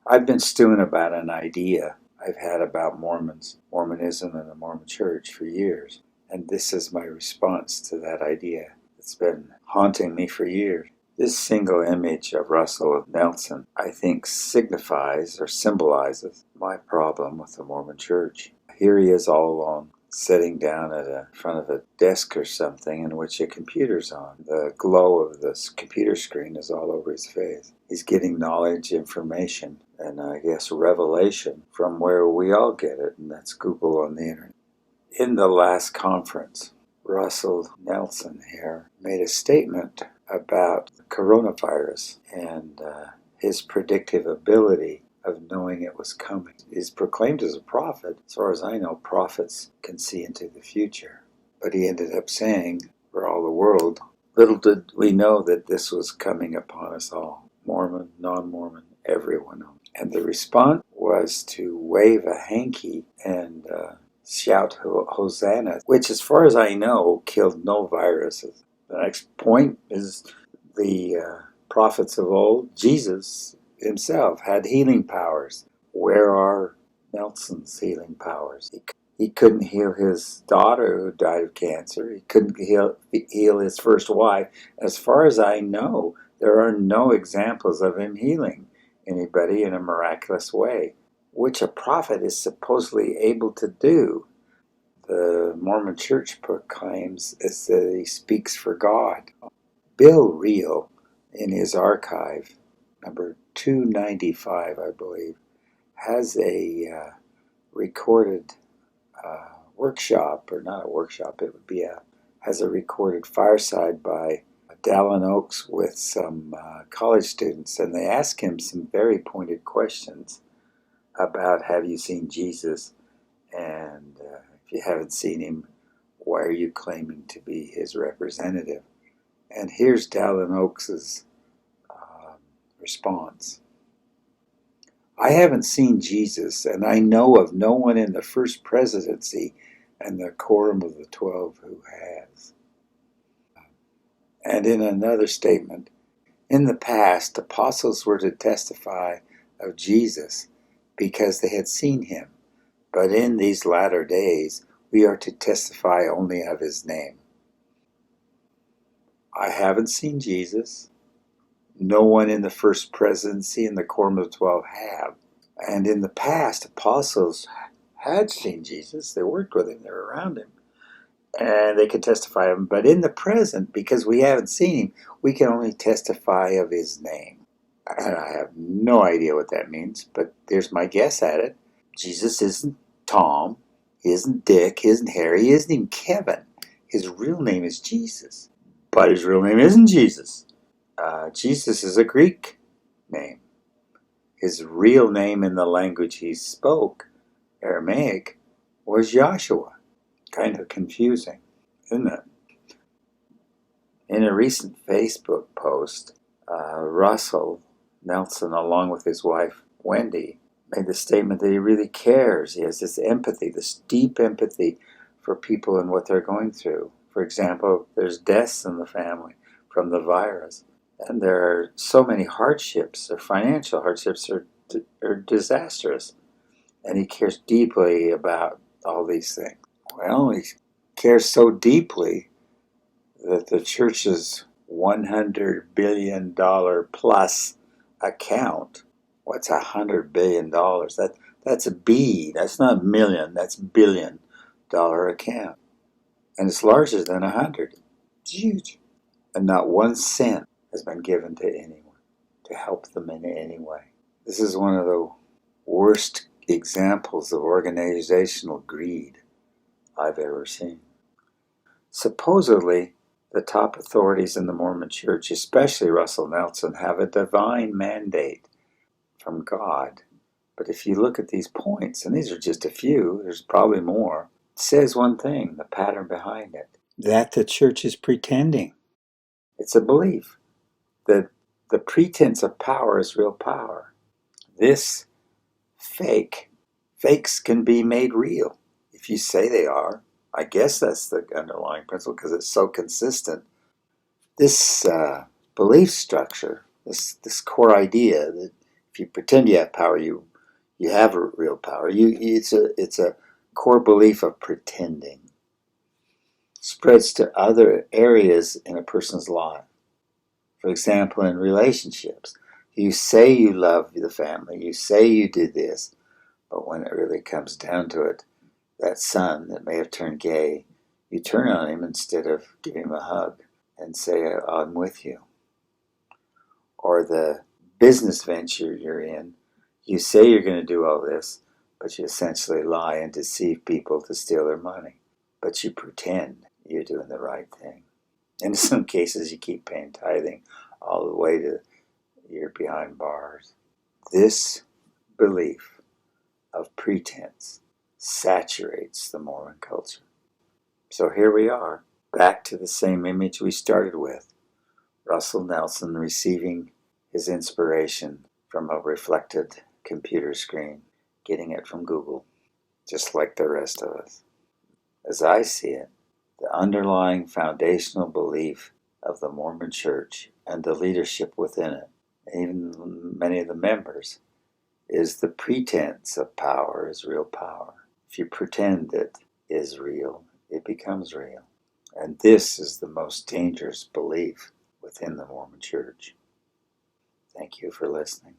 I've been stewing about an idea I've had about Mormonism, and the Mormon Church for years. And this is my response to that idea. It's been haunting me for years. This single image of Russell Nelson, I think, signifies or symbolizes my problem with the Mormon Church. Here he is all alone, sitting down in front of a desk or something in which a computer's on. The glow of this computer screen is all over his face. He's getting knowledge, information, and I guess revelation from where we all get it, and that's Google on the internet. In the last conference, Russell Nelson here made a statement about the coronavirus and his predictive ability of knowing it was coming. He's proclaimed as a prophet. As far as I know, prophets can see into the future. But he ended up saying, for all the world, little did we know that this was coming upon us all. Mormon, non-Mormon, everyone. And the response was to wave a hanky and shout Hosanna, which, as far as I know, killed no viruses. The next point is the prophets of old, Jesus himself had healing powers. Where are Nelson's healing powers? He couldn't heal his daughter who died of cancer. He couldn't heal his first wife. As far as I know, there are no examples of him healing anybody in a miraculous way, which a prophet is supposedly able to do. The Mormon Church proclaims is that he speaks for God. Bill Reel, in his archive, number 295, I believe, has a recorded workshop, or not a workshop, it would be has a recorded fireside by Dehlin with some college students, and they ask him some very pointed questions about, have you seen Jesus? And if you haven't seen him, why are you claiming to be his representative? And here's Dehlin response. I haven't seen Jesus, and I know of no one in the first presidency and the quorum of the 12 who has. And in another statement, in the past, apostles were to testify of Jesus because they had seen him, but in these latter days, we are to testify only of his name. I haven't seen Jesus. No one in the first presidency and the quorum of 12 have. And in the past, apostles had seen Jesus. They worked with him. They were around him. And they could testify of him. But in the present, because we haven't seen him, we can only testify of his name. And I have no idea what that means, but there's my guess at it. Jesus isn't Tom. He isn't Dick. He isn't Harry. He isn't even Kevin. His real name is Jesus. But his real name isn't Jesus. Jesus is a Greek name. His real name in the language he spoke, Aramaic, was Joshua. Kind of confusing, isn't it? In a recent Facebook post, Russell Nelson, along with his wife Wendy, made the statement that he really cares. He has this empathy, this deep empathy for people and what they're going through. For example, there's deaths in the family from the virus. And there are so many hardships, or financial hardships, are disastrous. And he cares deeply about all these things. Well, he cares so deeply that the church's $100 billion plus account, what's $100 billion? That's a B. That's not million. That's $1 billion account. And it's larger than 100. It's huge. And not 1 cent has been given to anyone to help them in any way. This is one of the worst examples of organizational greed I've ever seen. Supposedly, the top authorities in the Mormon Church, especially Russell Nelson, have a divine mandate from God. But if you look at these points, and these are just a few, there's probably more, it says one thing, the pattern behind it, that the church is pretending. It's a belief that the pretense of power is real power. This fakes can be made real if you say they are. I guess that's the underlying principle because it's so consistent. This belief structure, this core idea that If you pretend you have power, you have a real power. It's a core belief of pretending. Spreads to other areas in a person's life. For example, in relationships, you say you love the family, you say you do this, but when it really comes down to it, that son that may have turned gay, you turn on him instead of giving him a hug and say, I'm with you. Or the business venture you're in, you say you're going to do all this, but you essentially lie and deceive people to steal their money. But you pretend you're doing the right thing. And in some cases, you keep paying tithing all the way to you're behind bars. This belief of pretense saturates the Mormon culture. So here we are, back to the same image we started with. Russell Nelson receiving his inspiration from a reflected computer screen, getting it from Google, just like the rest of us. As I see it, the underlying foundational belief of the Mormon Church and the leadership within it, and even many of the members, is the pretense of power is real power. If you pretend it is real, it becomes real. And this is the most dangerous belief within the Mormon Church. Thank you for listening.